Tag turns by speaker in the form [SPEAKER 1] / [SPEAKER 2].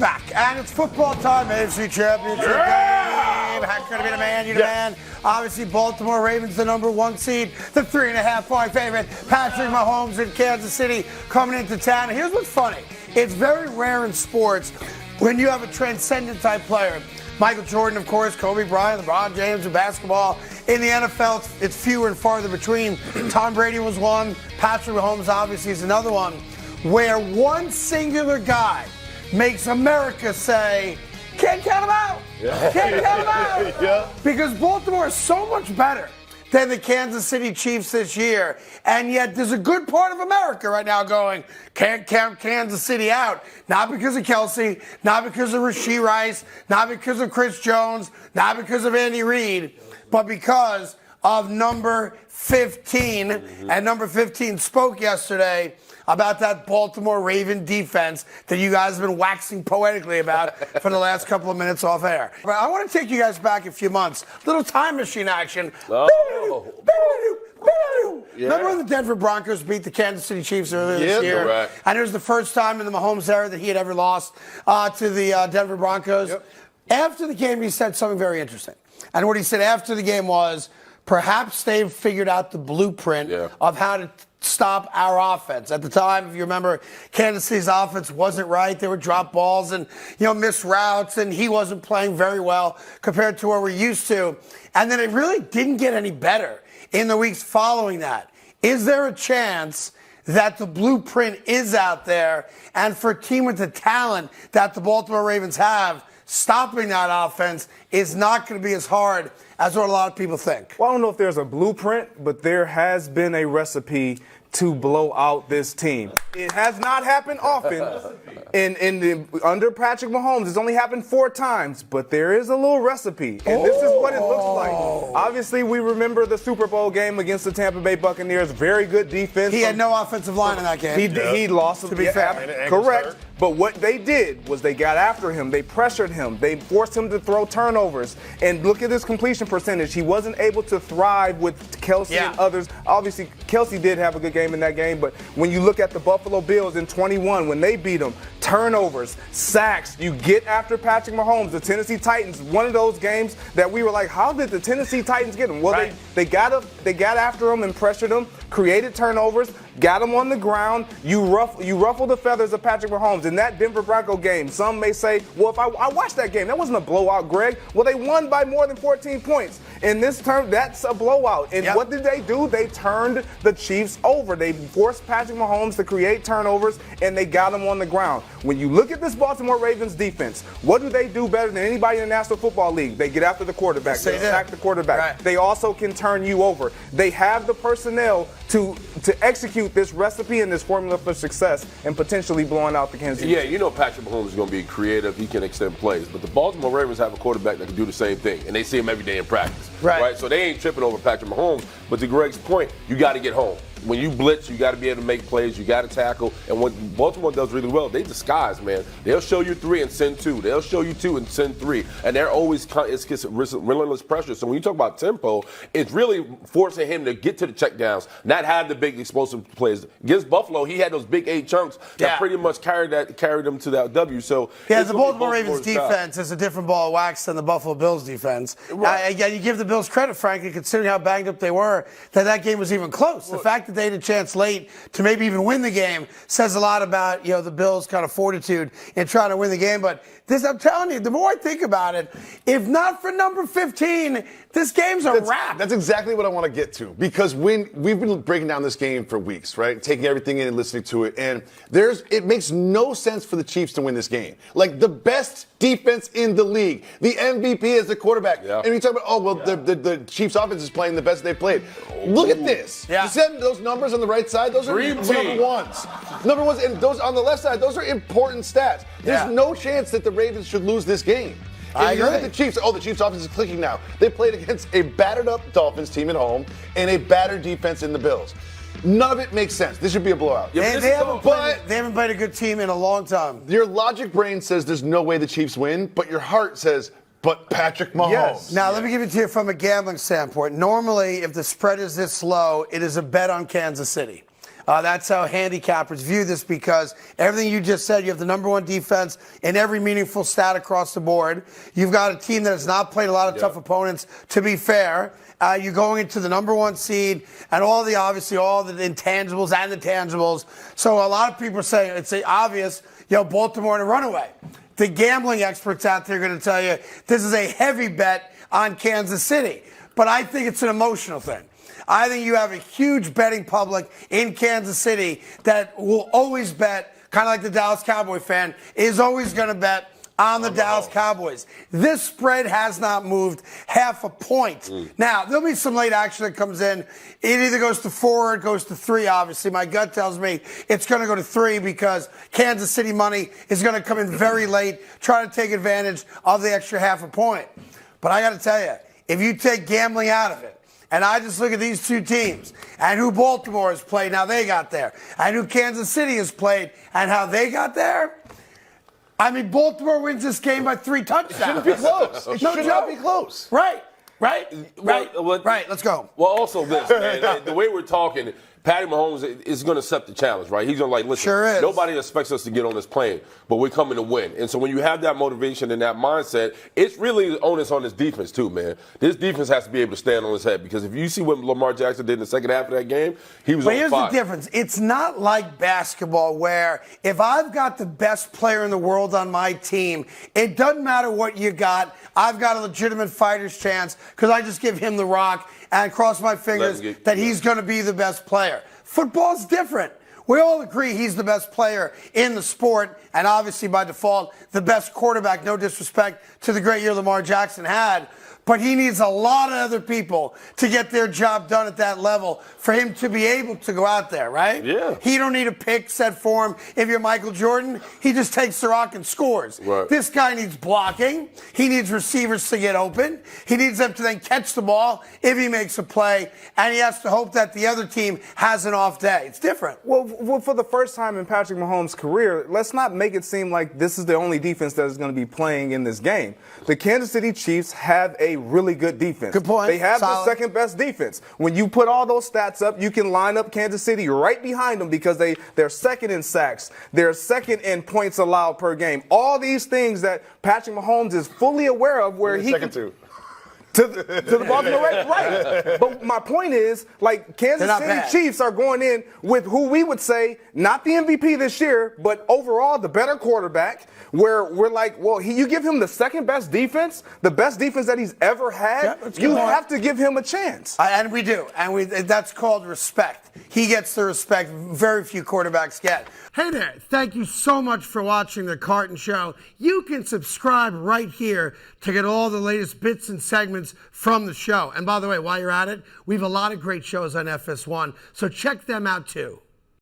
[SPEAKER 1] back, and it's football time. AFC Championship game. How could it be the man? You the man. Obviously, Baltimore Ravens, the number 1 seed, the 3.5-point favorite. Patrick Mahomes in Kansas City coming into town. And here's what's funny. It's very rare in sports when you have a transcendent type player. Michael Jordan, of course, Kobe Bryant, LeBron James in basketball. In the NFL, it's fewer and farther between. Tom Brady was one. Patrick Mahomes, obviously, is another one. Where one singular guy makes America say, can't count him out. Yeah. Can't count him out. Yeah. Because Baltimore is so much better than the Kansas City Chiefs this year. And yet there's a good part of America right now going, can't count Kansas City out. Not because of Kelsey, not because of Rashee Rice, not because of Chris Jones, not because of Andy Reid, but because of number 15. Mm-hmm. And number 15 spoke yesterday about that Baltimore Raven defense that you guys have been waxing poetically about for the last couple of minutes off air. But I want to take you guys back a few months. Little time machine action. Oh. Yeah. Remember when the Denver Broncos beat the Kansas City Chiefs earlier this year? Right. And it was the first time in the Mahomes era that he had ever lost to the Denver Broncos. Yep. After the game, he said something very interesting. And what he said after the game was, perhaps they've figured out the blueprint of how to stop our offense. At the time, if you remember, Kansas City's offense wasn't right. There were drop balls and, missed routes, and he wasn't playing very well compared to what we're used to. And then it really didn't get any better in the weeks following that. Is there a chance that the blueprint is out there, and for a team with the talent that the Baltimore Ravens have, stopping that offense is not going to be as hard as what a lot of people think?
[SPEAKER 2] Well, I don't know if there's a blueprint, but there has been a recipe to blow out this team. It has not happened often. Under Patrick Mahomes, it's only happened 4 times, but there is a little recipe, and this is what it looks like. Obviously, we remember the Super Bowl game against the Tampa Bay Buccaneers. Very good defense.
[SPEAKER 1] He had no offensive line in that game.
[SPEAKER 2] He lost, to be fair. Correct. But what they did was they got after him. They pressured him. They forced him to throw turnovers. And look at his completion percentage. He wasn't able to thrive with Kelsey and others. Obviously, Kelsey did have a good game in that game. But when you look at the Buffalo Bills in 21, when they beat them, turnovers, sacks, you get after Patrick Mahomes. The Tennessee Titans, one of those games that we were like, how did the Tennessee Titans get him? Well, they got after him and pressured him, created turnovers, got him on the ground. You ruffle the feathers of Patrick Mahomes. In that Denver Bronco game, some may say, well, if I watched that game, that wasn't a blowout, Greg. Well, they won by more than 14 points. In this term, that's a blowout. And what did they do? They turned the Chiefs over. They forced Patrick Mahomes to create turnovers, and they got him on the ground. When you look at this Baltimore Ravens defense, what do they do better than anybody in the National Football League? They get after the quarterback. They sack the quarterback. Right. They also can turn you over. They have the personnel to execute this recipe and this formula for success and potentially blowing out the Kansas City.
[SPEAKER 3] Yeah, Patrick Mahomes is going to be creative. He can extend plays. But the Baltimore Ravens have a quarterback that can do the same thing, and they see him every day in practice. Right? So they ain't tripping over Patrick Mahomes. But to Greg's point, you got to get home. When you blitz, you got to be able to make plays. You got to tackle. And what Baltimore does really well, they disguise, man. They'll show you 3 and send 2. They'll show you 2 and send 3. And they're always it's relentless pressure. So when you talk about tempo, it's really forcing him to get to the checkdowns, not have the big explosive plays. Against Buffalo, he had those big 8 chunks that pretty much carried them to that W. So
[SPEAKER 1] the Baltimore Ravens defense is a different ball of wax than the Buffalo Bills defense. Right. You give the Bills credit, frankly, considering how banged up they were, that game was even close. The fact that they had a chance late to maybe even win the game says a lot about the Bills' kind of fortitude in trying to win the game. But I'm telling you, the more I think about it, if not for number 15, this game's a wrap.
[SPEAKER 4] That's exactly what I want to get to, because we've been breaking down this game for weeks, right? Taking everything in and listening to it, and it makes no sense for the Chiefs to win this game. Like, the best defense in the league, the MVP is the quarterback. Yeah. And you talk about, the Chiefs offense is playing the best they've played. Look at this. Yeah. You see those numbers on the right side? Those are number ones. Number ones, and those on the left side, those are important stats. There's no chance that the Ravens should lose this game. If you look at the Chiefs, the Chiefs offense is clicking now. They played against a battered-up Dolphins team at home and a battered defense in the Bills. None of it makes sense. This should be a blowout.
[SPEAKER 1] They haven't played a good team in a long time.
[SPEAKER 4] Your logic brain says there's no way the Chiefs win, but your heart says, but Patrick Mahomes.
[SPEAKER 1] Yes. Now, let me give it to you from a gambling standpoint. Normally, if the spread is this low, it is a bet on Kansas City. That's how handicappers view this, because everything you just said, you have the number one defense in every meaningful stat across the board. You've got a team that has not played a lot of tough opponents, to be fair. You're going into the number one seed and obviously all the intangibles and the tangibles. So a lot of people are saying it's obvious, Baltimore in a runaway. The gambling experts out there are going to tell you this is a heavy bet on Kansas City. But I think it's an emotional thing. I think you have a huge betting public in Kansas City that will always bet, kind of like the Dallas Cowboy fan, is always going to bet on the Dallas Cowboys. This spread has not moved half a point. Now, there'll be some late action that comes in. It either goes to 4 or it goes to 3, obviously. My gut tells me it's going to go to 3 because Kansas City money is going to come in very late, try to take advantage of the extra half a point. But I got to tell you, if you take gambling out of it, and I just look at these two teams and who Baltimore has played and how they got there, and who Kansas City has played and how they got there, I mean, Baltimore wins this game by 3 touchdowns.
[SPEAKER 4] It shouldn't be close. It should not be close.
[SPEAKER 1] Right. Let's go.
[SPEAKER 3] Well, also this, man, the way we're talking, Patty Mahomes is going to accept the challenge, right? He's going to listen,
[SPEAKER 1] sure is.
[SPEAKER 3] Nobody expects us to get on this plane, but we're coming to win. And so when you have that motivation and that mindset, it's really onus on this defense too, man. This defense has to be able to stand on his head, because if you see what Lamar Jackson did in the second half of that game, he was on fire. But
[SPEAKER 1] here's the difference. It's not like basketball where if I've got the best player in the world on my team, it doesn't matter what you got. I've got a legitimate fighter's chance because I just give him the rock and cross my fingers that he's going to be the best player. Football's different. We all agree he's the best player in the sport, and obviously by default, the best quarterback, no disrespect to the great year Lamar Jackson had. But he needs a lot of other people to get their job done at that level for him to be able to go out there, right?
[SPEAKER 3] Yeah.
[SPEAKER 1] He don't need a pick set for him. If you're Michael Jordan, he just takes the rock and scores.
[SPEAKER 3] Right.
[SPEAKER 1] This guy needs blocking. He needs receivers to get open. He needs them to then catch the ball if he makes a play, and he has to hope that the other team has an off day. It's different.
[SPEAKER 2] Well, for the first time in Patrick Mahomes' career, let's not make it seem like this is the only defense that is going to be playing in this game. The Kansas City Chiefs have a really good defense.
[SPEAKER 1] Good point.
[SPEAKER 2] They have
[SPEAKER 1] Solid.
[SPEAKER 2] the second best defense. When you put all those stats up, you can line up Kansas City right behind them because they're second in sacks. They're second in points allowed per game. All these things that Patrick Mahomes is fully aware of where he
[SPEAKER 4] second to
[SPEAKER 2] the Baltimore Ravens, right? But my point is, like, Kansas City Chiefs are going in with who we would say not the MVP this year, but overall the better quarterback. Where we're like, well, you give him the second best defense, the best defense that he's ever had. You have to give him a chance.
[SPEAKER 1] And we do, and that's called respect. He gets the respect very few quarterbacks get. Hey there, thank you so much for watching The Carton Show. You can subscribe right here to get all the latest bits and segments from the show. And by the way, while you're at it, we have a lot of great shows on FS1, so check them out too.